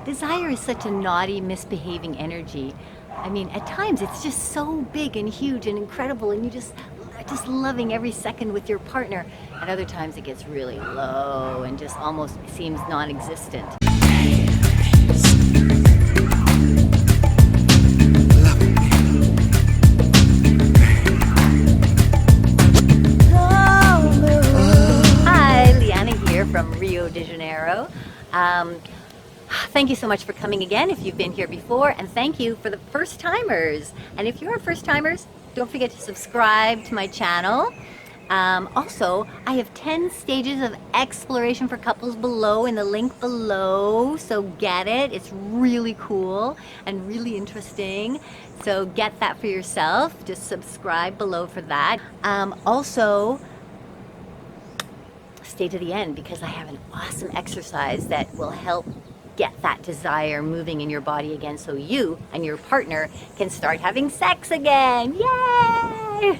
Desire is such a naughty, misbehaving energy. I mean, at times it's just so big and huge and incredible, and you just loving every second with your partner. At other times it gets really low and just almost seems non-existent. Hi, Liana here from Rio de Janeiro. Thank you so much for coming again if you've been here before, and thank you for the first timers. And if you're first timers, don't forget to subscribe to my channel. Also, I have 10 stages of exploration for couples below in the link below, so get it. It's really cool and really interesting, so get that for yourself. Just subscribe below for that. Also, stay to the end because I have an awesome exercise that will help get that desire moving in your body again, so you and your partner can start having sex again. Yay!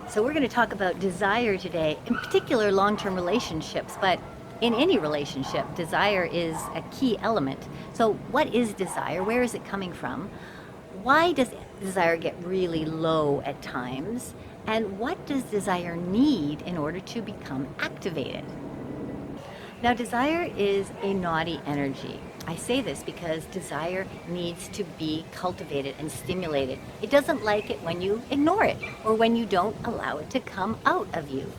So we're going to talk about desire today, in particular long-term relationships, but in any relationship, desire is a key element. So what is desire? Where is it coming from? Why does desire get really low at times? And what does desire need in order to become activated? Now, desire is a naughty energy. I say this because desire needs to be cultivated and stimulated. It doesn't like it when you ignore it or when you don't allow it to come out of you.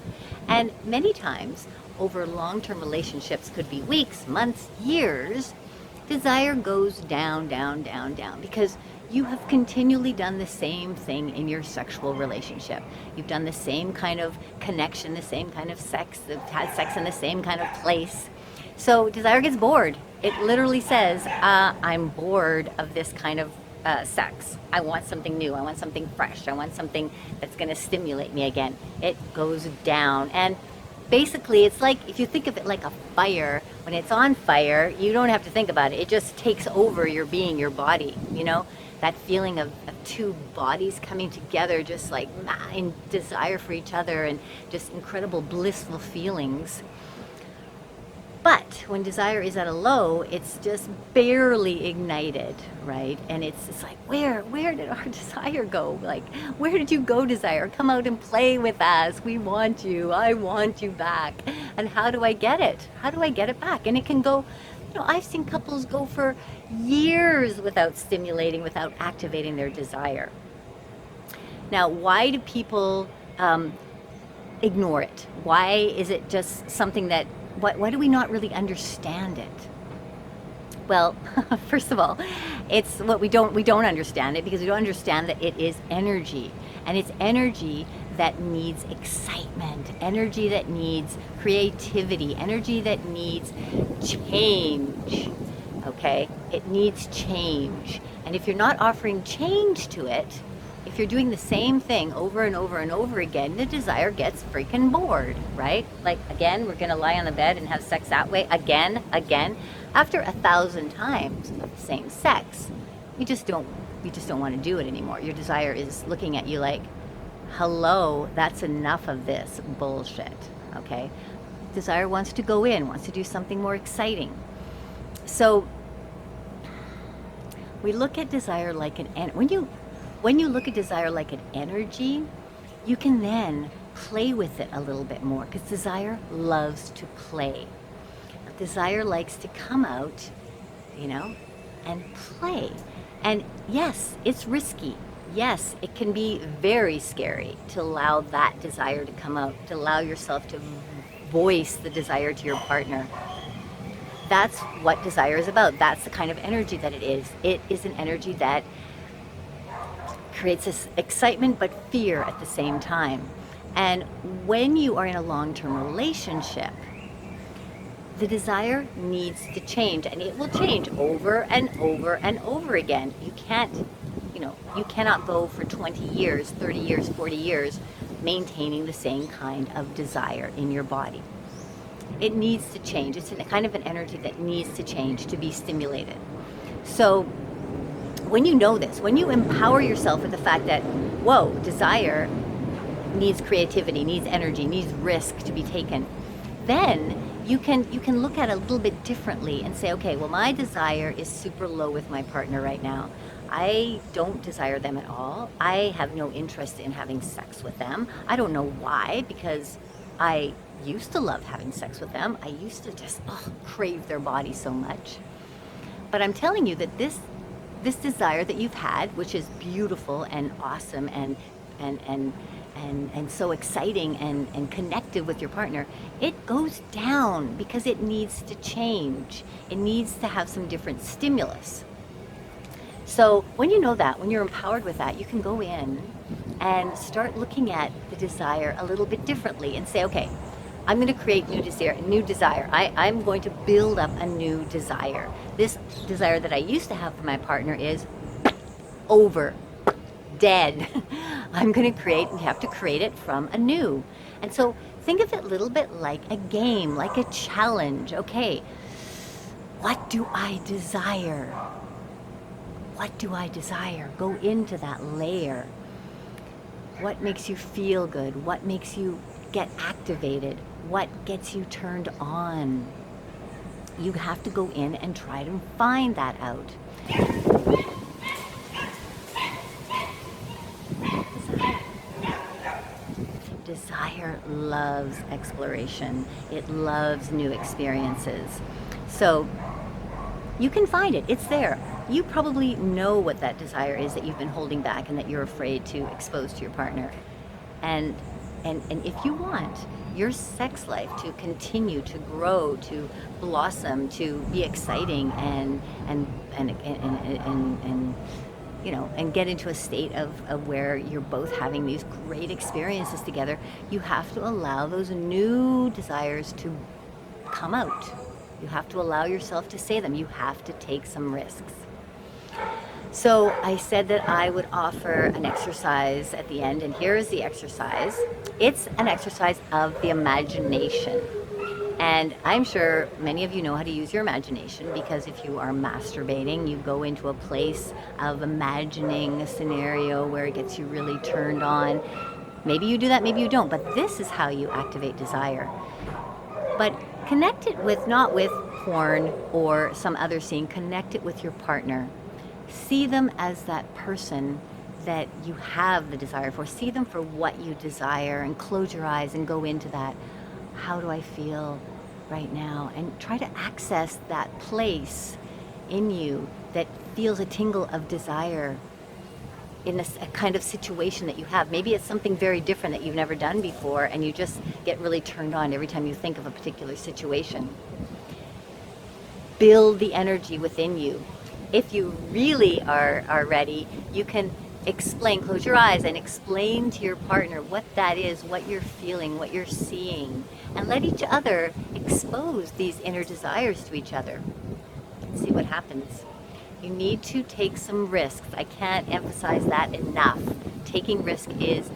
And many times, over long-term relationships, could be weeks, months, years, desire goes down, down, down, down, because you have continually done the same thing in your sexual relationship. You've done the same kind of connection, the same kind of sex, had sex in the same kind of place. So desire gets bored. It literally says, I'm bored of this kind of sex. I want something new. I want something fresh. I want something that's going to stimulate me again. It goes down. And basically, it's like, if you think of it like a fire, when it's on fire, you don't have to think about it. It just takes over your being, your body, you know? That feeling of two bodies coming together, just like in desire for each other and just incredible blissful feelings. But when desire is at a low, it's just barely ignited, right? And it's like, where did our desire go? Like, where did you go, desire? Come out and play with us. We want you. I want you back. And how do I get it? How do I get it back? And it can go, you know, I've seen couples go for years without stimulating, without activating their desire. Now, why do people ignore it? Why is it just something that, why do we not really understand it? Well, first of all, it's what we don't understand it because we don't understand that it is energy, and it's energy that needs excitement, energy that needs creativity, energy that needs change. Okay, it needs change, and if you're not offering change to it, if you're doing the same thing over and over and over again, the desire gets freaking bored, right? Like, again, we're gonna lie on the bed and have sex that way again. After 1,000 times of the same sex, you just don't want to do it anymore. Your desire is looking at you like, hello, that's enough of this bullshit. Okay, desire wants to go in, wants to do something more exciting. So we look at desire like when you look at desire like an energy, you can then play with it a little bit more, because desire loves to play. Desire likes to come out, you know, and play. And yes, it's risky. Yes, it can be very scary to allow that desire to come out, to allow yourself to voice the desire to your partner. That's what desire is about. That's the kind of energy that it is. It is an energy that creates this excitement but fear at the same time. And when you are in a long-term relationship, the desire needs to change, and it will change over and over and over again. You cannot go for 20 years, 30 years, 40 years maintaining the same kind of desire in your body. It needs to change. It's a kind of an energy that needs to change to be stimulated. So when you know this, when you empower yourself with the fact that, whoa, desire needs creativity, needs energy, needs risk to be taken, then you can look at it a little bit differently and say, okay, well, my desire is super low with my partner right now. I don't desire them at all. I have no interest in having sex with them. I don't know why, because I used to love having sex with them. I used to just crave their body so much. But I'm telling you that this desire that you've had, which is beautiful and awesome and so exciting and connected with your partner, it goes down because it needs to change. It needs to have some different stimulus. So when you know that, when you're empowered with that, you can go in and start looking at the desire a little bit differently and say, okay, I'm going to create new desire. I'm going to build up a new desire. This desire that I used to have for my partner is over, dead. I'm going to create, we have to create it from anew. And so think of it a little bit like a game, like a challenge. Okay, what do I desire? What do I desire? Go into that layer. What makes you feel good? What makes you get activated? What gets you turned on? You have to go in and try to find that out. Desire loves exploration. It loves new experiences. So you can find it. It's there. You probably know what that desire is that you've been holding back and that you're afraid to expose to your partner. And if you want your sex life to continue to grow, to blossom, to be exciting and get into a state of where you're both having these great experiences together, you have to allow those new desires to come out. You have to allow yourself to say them. You have to take some risks. So I said that I would offer an exercise at the end, and here is the exercise. It's an exercise of the imagination. And I'm sure many of you know how to use your imagination, because if you are masturbating, you go into a place of imagining a scenario where it gets you really turned on. Maybe you do that, maybe you don't, but this is how you activate desire. But connect it with, not with porn or some other scene, connect it with your partner. See them as that person that you have the desire for. See them for what you desire, and close your eyes and go into that. How do I feel right now? And try to access that place in you that feels a tingle of desire in a kind of situation that you have. Maybe it's something very different that you've never done before, and you just get really turned on every time you think of a particular situation. Build the energy within you. If you really are ready, you can close your eyes and explain to your partner what that is, what you're feeling, what you're seeing, and let each other expose these inner desires to each other and see what happens. You need to take some risks. I can't emphasize that enough. Taking risk is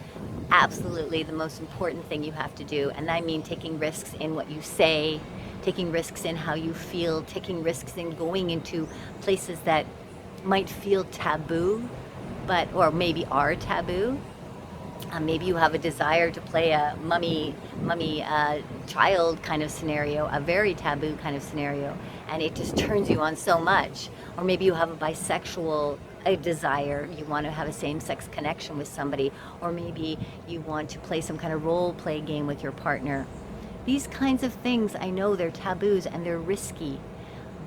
absolutely the most important thing you have to do. And I mean taking risks in what you say, taking risks in how you feel, taking risks in going into places that might feel taboo, or maybe are taboo. Maybe you have a desire to play a mummy child kind of scenario, a very taboo kind of scenario, and it just turns you on so much. Or maybe you have a bisexual desire, you want to have a same-sex connection with somebody, or maybe you want to play some kind of role play game with your partner. These kinds of things, I know they're taboos and they're risky,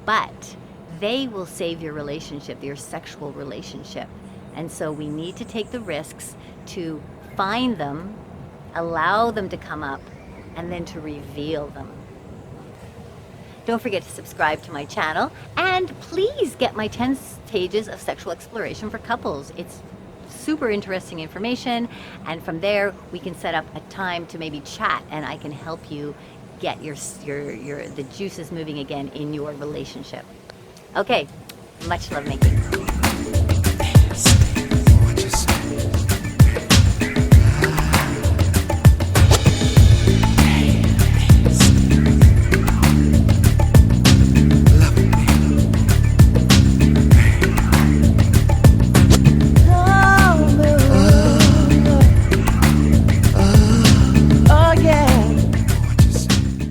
but they will save your relationship, your sexual relationship. And so we need to take the risks to find them, allow them to come up, and then to reveal them. Don't forget to subscribe to my channel, and please get my 10 stages of sexual exploration for couples. It's super interesting information, and from there we can set up a time to maybe chat, and I can help you get the juices moving again in your relationship. Okay, much love making.